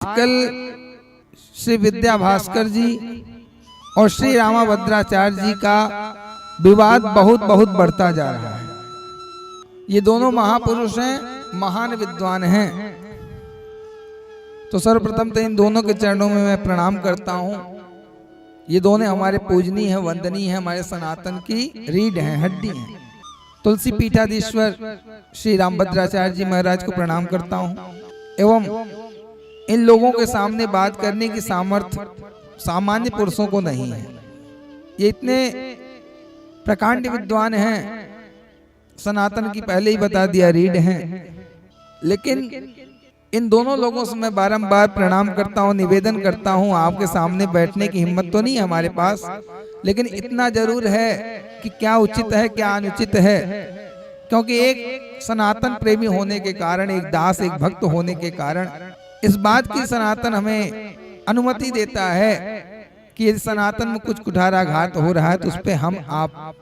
आजकल श्री विद्या भास्कर जी और श्री रामाभद्राचार्य जी का विवाद बहुत बहुत बढ़ता जा रहा है। ये दोनों महापुरुष हैं, महान विद्वान हैं। तो सर्वप्रथम तो इन दोनों के चरणों में मैं प्रणाम करता हूं। ये दोनों हमारे पूजनीय हैं, वंदनीय हैं, हमारे सनातन की रीढ़ हैं, हड्डी हैं। तुलसी पीठाधीश्वर श्री रामभद्राचार्य जी महाराज को प्रणाम करता हूं एवं इन लोगों के सामने बात करने की सामर्थ्य सामान्य पुरुषों को नहीं है। ये इतने प्रकांड विद्वान हैं, सनातन की पहले ही बता दिया रीढ़ हैं। लेकिन इन दोनों लोगों से मैं बारंबार प्रणाम करता हूं, निवेदन करता हूं। आपके सामने बैठने की हिम्मत तो नहीं है हमारे पास, लेकिन इतना जरूर है कि क्या उचित है क्या अनुचित है। क्योंकि एक सनातन प्रेमी होने के कारण, एक दास, एक भक्त होने के कारण इस बात की सनातन हमें अनुमति देता है कि यदि सनातन में कुछ कुठाराघात हो रहा है तो उस पर हम आप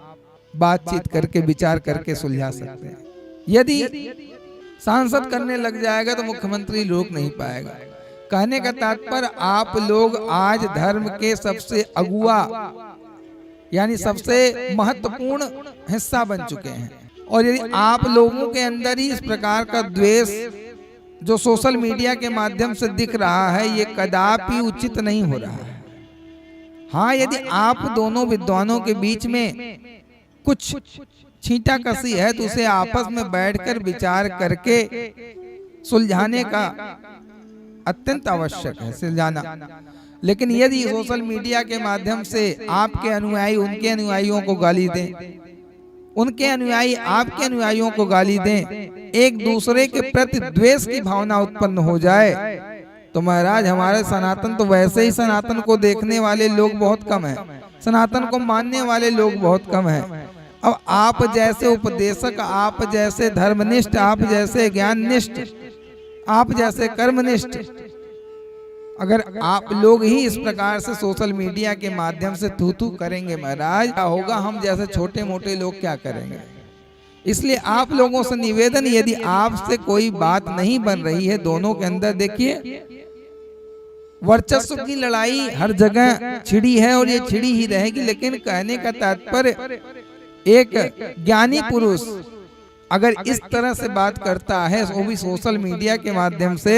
बातचीत करके विचार करके सुलझा सकते हैं। यदि सांसद करने लग जाएगा तो मुख्यमंत्री रोक नहीं पाएगा। कहने का तात्पर्य आप लोग आज धर्म के सबसे अगुआ यानी सबसे महत्वपूर्ण हिस्सा बन चुके हैं। और यदि आप लोगों के अंदर ही इस प्रकार का द्वेष जो सोशल मीडिया के माध्यम से दिख रहा है, ये कदापि उचित नहीं हो रहा है। हाँ, यदि आप दोनों विद्वानों के बीच में कुछ छींटा कसी है तो उसे आपस में बैठकर विचार करके सुलझाने का अत्यंत आवश्यक है, सुलझाना। लेकिन यदि सोशल मीडिया के माध्यम से आपके अनुयायी उनके अनुयायियों को गाली दें, उनके अनुयायी आपके अनुयायियों को गाली दें, एक दूसरे के प्रति द्वेष की भावना उत्पन्न हो जाए, तो महाराज हमारे सनातन तो वैसे ही सनातन को देखने वाले लोग बहुत कम हैं, सनातन को मानने वाले लोग बहुत कम हैं। अब आप जैसे उपदेशक, आप जैसे धर्मनिष्ठ, आप जैसे ज्ञाननिष्ठ, आप जैसे कर्मनिष्ठ, अगर आप लोग ही इस प्रकार से सोशल मीडिया के माध्यम से तू करेंगे महाराज, क्या होगा? हम जैसे छोटे मोटे लोग क्या करेंगे? इसलिए आप लोगों से निवेदन, यदि आपसे कोई बात नहीं बन रही है दोनों के अंदर, देखिए वर्चस्व की लड़ाई हर जगह छिड़ी है और ये छिड़ी ही रहेगी। लेकिन कहने का तात्पर्य एक ज्ञानी पुरुष अगर इस तरह से बात करता है, वो भी सोशल मीडिया के माध्यम से,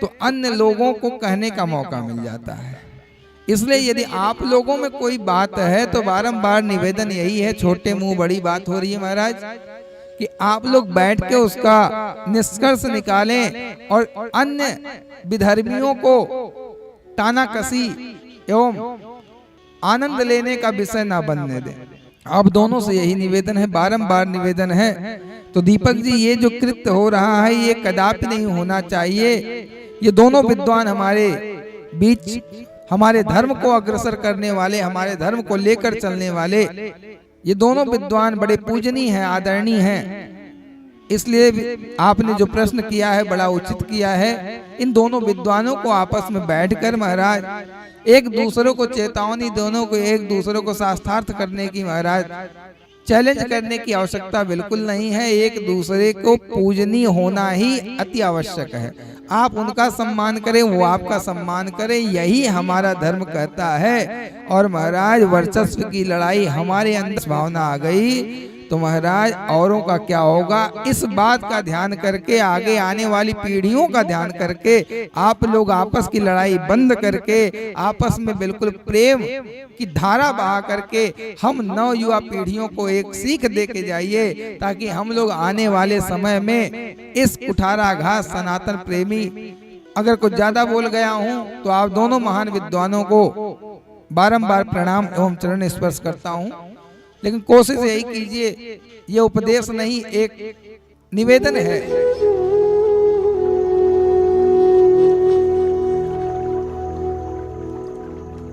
तो अन्य लोगों को कहने का मौका मिल जाता है। इसलिए यदि आप लोगों में कोई बात है तो बारंबार निवेदन यही है, छोटे मुंह बड़ी बात हो रही है महाराज, कि आप लोग बैठ के उसका निष्कर्ष निकालें और अन्य विधर्मियों को तानाकसी एवं आनंद लेने का विषय ना बनने दें। आप दोनों से यही निवेदन है, बारंबार निवेदन है। तो दीपक जी, ये जो कृत्य हो रहा है ये कदापि नहीं होना चाहिए। ये दोनों विद्वान हमारे बीच हमारे धर्म को अग्रसर करने वाले, हमारे धर्म को लेकर चलने वाले ये दोनों विद्वान बड़े पूजनीय हैं, आदरणीय हैं। इसलिए आपने जो प्रश्न किया है बड़ा उचित किया है। इन दोनों विद्वानों को आपस में बैठकर महाराज एक दूसरे को चेतावनी, दोनों को एक दूसरे को शास्त्रार्थ करने की महाराज चैलेंज करने की आवश्यकता बिल्कुल नहीं है। एक दूसरे को पूजनीय होना ही अति आवश्यक है। आप उनका सम्मान करें, वो आपका सम्मान करें, यही हमारा धर्म कहता है। और महाराज वर्चस्व की लड़ाई हमारे अंदर भावना आ गई तो महाराज औरों का क्या होगा, इस बात का ध्यान करके, आगे आने वाली पीढ़ियों का ध्यान करके आप लोग आपस की लड़ाई बंद करके आपस में बिल्कुल प्रेम की धारा बहा करके हम नव युवा पीढ़ियों को एक सीख दे के जाइए, ताकि हम लोग आने वाले समय में इस कुठाराघात सनातन प्रेमी, अगर कुछ ज्यादा बोल गया हूं तो आप दोनों महान विद्वानों को बारंबार प्रणाम एवं चरण स्पर्श करता हूं। लेकिन कोशिश यही कीजिए, ये उपदेश नहीं एक निवेदन है।